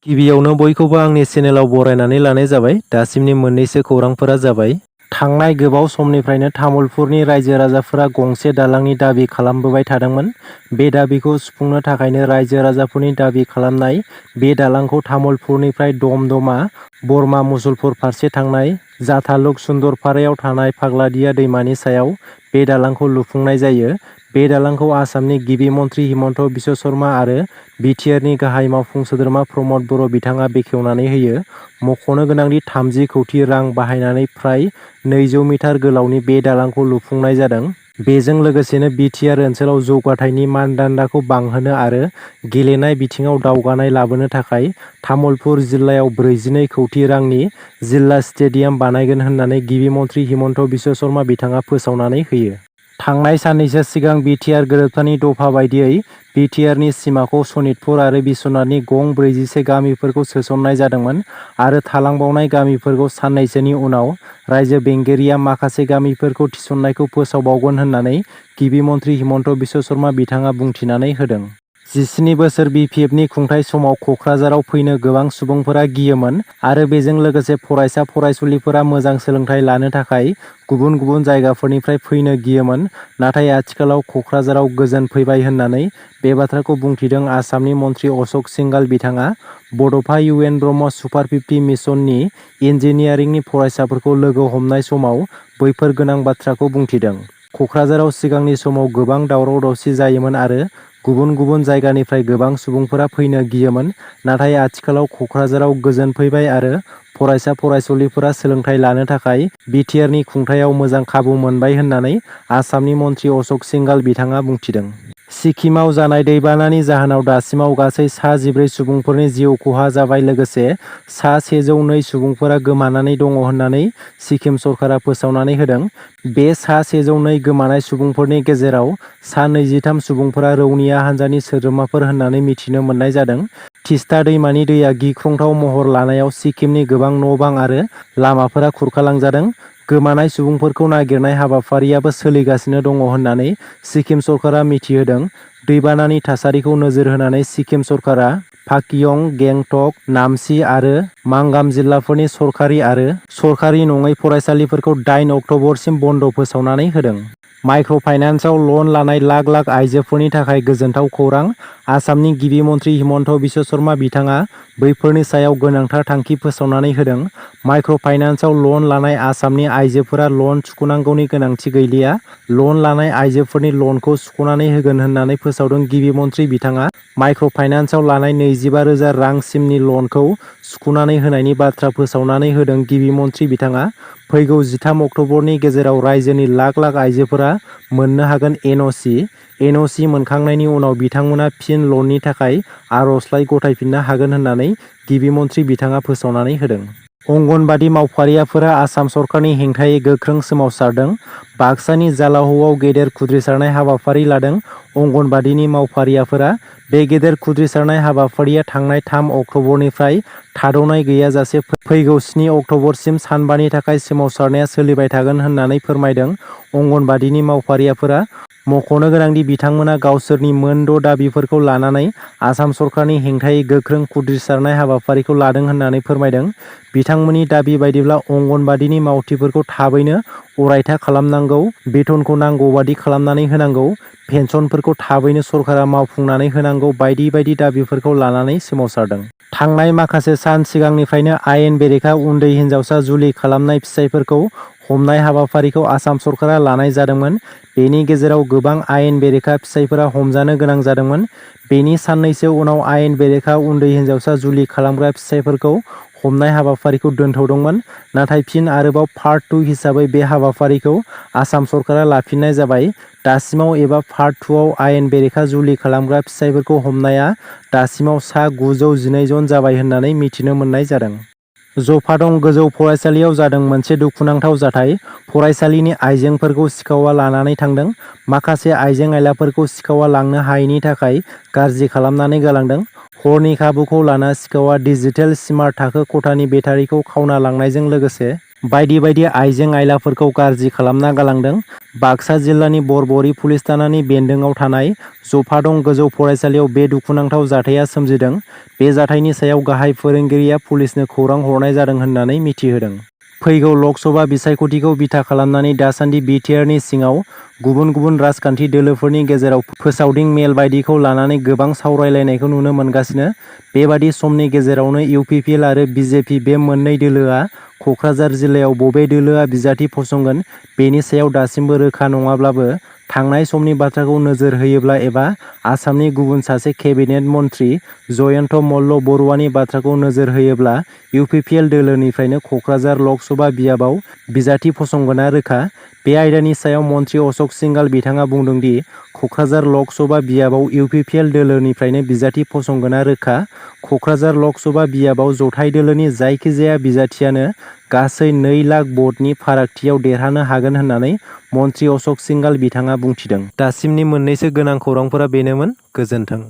गिबियावनो बयखौबो आंनि चेनेलाव बरायनानै लानाय जाबाय। दासिमनि मोननैसो खौरांफोरा जाबाय। थांनाय गोबाव समनिफ्रायनो तामुलपुरनि रायजो राजाफोरा गंसे दालांनि दाबि खालामबोबाय थादोंमोन। बे दाबिखौ सुफुंनो थाखायनो रायजो राजाफोरनि दाबि खालामनाय बे दालांखौ तामुलपुरनिफ्राय दमदमा बरमा मुसलपुर फारसे थांनाय जाथालुक सुन्दरपारायाव थानाय फाग्लादिया दैमानि सायाव बे दालांखौ लुफुंनाय जायो। बे दालांखौ आसामनि गिबि मन्थ्रि हिमन्त बिश्व शर्मा आरो बिटिआरनि गाहाय मावफुं सोद्रोमा प्रमद बर' बिथाङा बेखेवनानै होयो। मख'नो गोनांदि 30 कौटि रां बाहायनानै फ्राय 200 मिटार गोलावनि बे दालांखौ लुफुंनाय जादों। बेजों लोगोसेनो बिटिआर ओनसोलाव जौगाथायनि मानदान्दाखौ बांहोनो आरो गेलेनाय बिथिङाव दावगानाय लाबोनो थाखाय तामुलपुर जिल्लायाव 42 कौटि रांनि जिल्ला स्टेडियाम बानायगोन होननानै गिबि मन्थ्रि हिमन्त बिश्व शर्मा बिथाङा फोसावनानै होयो। थांनाय साननैसो सिगां बिटिआर गोरोबथानि दफा बायदियै बिटिआरनि सिमाखौ सनितपुर आरो बिश्वनाथनि गं 41 गामिफोरखौ सोसननाय जादोंमोन आरो थालांबावनाय गामिफोरखौ साननैसोनि उनाव रायजो बेंगिरिया माखासे गामिफोरखौ थिसननायखौ फोसावबावगोन होननानै गिबि मन्थ्रि हिमन्त बिश्व शर्मा बिथाङा बुंथिनानै होदों। 17 बोसोर बिपिएफनि खुंथाय समाव क'क्राझाराव फैनो गोबां सुबुंफोरा गियोमोन आरो बेजों लोगोसे फरायसा फरायसुलिफोरा मोजां सोलोंथाइ लानो थाखाय गुबुन गुबुन जायगाफोरनिफ्राय फैनो गियोमोन। नाथाय आथिखालाव क'क्राझाराव गोजोन फैबाय होननानै बे बाथ्राखौ बुंथिदों आसामनि मन्थ्रि अशक सिंघाल बिथाङा बड'फा इउएन ब्रह्म सुपार 50 मिशननि इन्जिनियारिंनि फरायसाफोरखौ लोगो हमनाय समाव बैफोर गोनां बाथ्राखौ बुंथिदों। क'क्राझाराव सिगांनि समाव गोबां दावराव दावसि जायोमोन आरो गुबुन गुबुन जायगानिफ्राय गोबां सुबुंफोरा फैनो गियोमोन। नाथाय आथिखालाव क'क्राझाराव गोजोन फैबाय आरो फरायसा फरायसुलिफोरा सोलोंथाइ लानो थाखाय बिटिआरनि खुंथायाव मोजां खाबु मोनबाय होननानै आसामनि मन्थ्रि अशक सिंघाल बिथाङा बुंथिदों। सिक्किमाव जानाय दैबानानि जाहोनाव दासिमाव गासै सा 14 सुबुंफोरनि जिउ खहा जाबाय लोगोसे सा 102 सुबुंफोरा गोमानानै दङ होननानै सिक्किम सरकारा फोसावनानै होदों। बे सा 102 गोमानाय सुबुंफोरनि गेजेराव सा 23 सुबुंफोरा रौनिया हान्जानि सोद्रोमाफोर होननानै मिथिनो मोननाय जादों। तिस्ता दैमानि दैया गिख्रंथाव महर लानायाव सिक्किमनि गोबां न'-बां आरो लामाफोरा खुरखालांजादों। गोमानाय सुबुंफोरखौ नागिरनाय हाबाफारियाबो सोलिगासिनो दङ होननानै सिक्किम सरकारा मिथिहोदों। दैबानानि थासारिखौ नोजोर होनानै सिक्किम सरकारा पाक्यं, गेंटक, नामची आरो मांगाम जिल्लाफोरनि सरकारि आरो सरकारि नङै फरायसालिफोरखौ 8 अक्ट'बरसिम बन्द' फोसावनानै होदों। माइक्र' फाइनान्सआव लन लानाय लाख लाख आइजोफोरनि थाखाय गोजोनथाव खौरां। आसामनि गिबि मन्थ्रि हिमन्त बिश्व शर्मा बिथाङा बैफोरनि सायाव गोनांथार थांखि फोसावनानै होदों। माइक्र' फाइनान्सआव लन लानाय आसामनि आइजोफोरा लन सुख'नांगौनि गोनांथि गैलिया। लन लानाय आइजोफोरनि लनखौ सुख'नानै होगोन होननानै फोसावदों गिबि मन्थ्रि बिथाङा। माइक्र' फाइनान्सआव लानाय 25,000 रांसिमनि लनखौ सुख'नानै होनायनि बाथ्रा फोसावनानै होदों गिबि मन्थ्रि बिथाङा। फैगौ 13 अक्ट'बरनि गेजेराव रायजोनि लाख लाख आइजोफोरा मोननो हागोन एनअसि। एनअसि मोनखांनायनि उनाव बिथांमोना फिन लननि थाखाय आर'जलाइ गथायफिननो हागोन होननानै गिबि मन्थ्रि बिथाङा फोसावनानै होदों। अंगनबादि मावफारियाफोरा आसाम सरकारनि हेंथायै गोख्रों सोमावसारदों। बाक्सानि जालाहौआव गेदेर खुद्रिसारनाय हाबाफारि लादों अंगनबादिनि मावफारियाफोरा। बे गेदेर खुद्रिसारनाय हाबाफारिया थांनाय 3 अक्ट'बरनिफ्राय थाद'नाय गैयाजासे फैगौ 7 अक्ट'बरसिम सानबानि थाखाय सोमावसारनाया सोलिबाय थागोन होननानै फोरमायदों अंगनबादिनि मावफारियाफोरा। मख'नो गोनांदि बिथांमोना गावसोरनि मोन 6 दाबिफोरखौ लानानै आसाम सरकारनि हेंथायै गोख्रों खुद्रिसारनाय हाबाफारिखौ लादों होननानै फोरमायदों। बिथांमोननि दाबि बायदिब्ला अंगनबादिनि मावथिफोरखौ थाबैनो अरायथा खालामनांगौ, बेथनखौ नांगौबादि खालामनानै होनांगौ, पेन्सनफोरखौ थाबैनो सरकारा मावफुंनानै होनांगौ बायदि बायदि दाबिफोरखौ लानानै सोमावसारदों। थांनाय माखासे सान सिगांनिफ्रायनो आयेन बेरेखा उन्दै हिनजावसा जुलि खालामनाय फिसायफोरखौ हमनाय हाबाफारिखौ आसाम सरकारा लानाय जादोंमोन। बेनि गेजेराव गोबां आयेन बेरेखा फिसायफोरा हमजानो गोनां जादोंमोन। बेनि साननैसो उनाव आयेन बेरेखा उन्दै हिनजावसा जुलि खालामग्रा फिसायफोरखौ हमनाय हाबाफारिखौ दोनथ'दोंमोन। नाथाय फिन आरोबाव पार्ट 2 हिसाबै बे हाबाफारिखौ आसाम सरकारा लाफिननाय जाबाय। दासिमाव एबा पार्ट 2 आव आयेन बेरेखा जुलि खालामग्रा फिसायफोरखौ हमनाया दासिमाव सा 912 जन जाबाय होननानै मिथिनो मोननाय जादों। जफादं गोजौ फरायसालियाव जादों मोनसे दुखुनांथाव जाथाय। फरायसालिनि आइजेंफोरखौ सिखावआ लानानै थांदों। माखासे आइजें-आइलाफोरखौ सिखावआ लांनो हायैनि थाखाय गाज्रि खालामनानै गालांदों। हरनि खाबुखौ लाना सिखावआ डिजिटेल स्मार्ट थाखो खथानि बेटारिखौ खावना लांनायजों लोगोसे बायदि बायदि आइजें आइलाफोरखौ गाज्रि खालामना गालांदों। बाक्सा जिल्लानि बरबरि पुलिस थानानि बेन्दोंआव थानाय जफादं गोजौ फरायसालियाव बे दुखुनांथाव जाथाया सोमजिदों। बे जाथायनि सायाव गाहाय फोरोंगिरिया पुलिसनो खौरां हरनाय जादों होननानै मिथिहोदों। फैगौ लकसभा बिसायख'थिखौ बिथा खालामनानै दासान्दि बिटिआरनि सिङाव गुबुन गुबुन राजखान्थि दोलोफोरनि गेजेराव फोसावदिं मेल बायदिखौ लानानै गोबां सावरायलायनायखौ नुनो मोनगासिनो। बेबादि समनि गेजेरावनो इउपिपिएल आरो बिजेपि बे मोननै दोलोआ क'क्राझार जिल्लायाव बबे दोलोआ बिजाथि फसंगोन बेनि सायाव दासिमबो रोखा नङाब्लाबो थांनाय समनि बाथ्राखौ नोजोर होयोब्ला एबा आसामनि गुबुन सासे केबिनेट मन्थ्रि जयन्त मल्ल बरुवानि बाथ्राखौ नोजोर होयोब्ला इउपिपिएल दोलोनिफ्रायनो क'क्राझार लकसभा बियाबाव बिजाथि फसंगोना रोखा। बे आयदानि सायाव मन्थ्रि अशक सिंघाल बिथाङा बुंदों दि क'क्राझार लकसभा बियाबाव इउपिपिएल दोलोनिफ्रायनो बिजाथि फसंगोना रोखा। क'क्राझार लकसभा बियाबाव जथाय दोलोनि जायखिजाया बिजाथियानो गासै 2 लाख भटनि फारागथियाव देरहानो हागोन होननानै मन्थ्रि अशक सिंघाल बिथाङा बुंथिदों। दासिमनि मोननैसो गोनां खौरांफोरा बेनोमोन। गोजोन्थों।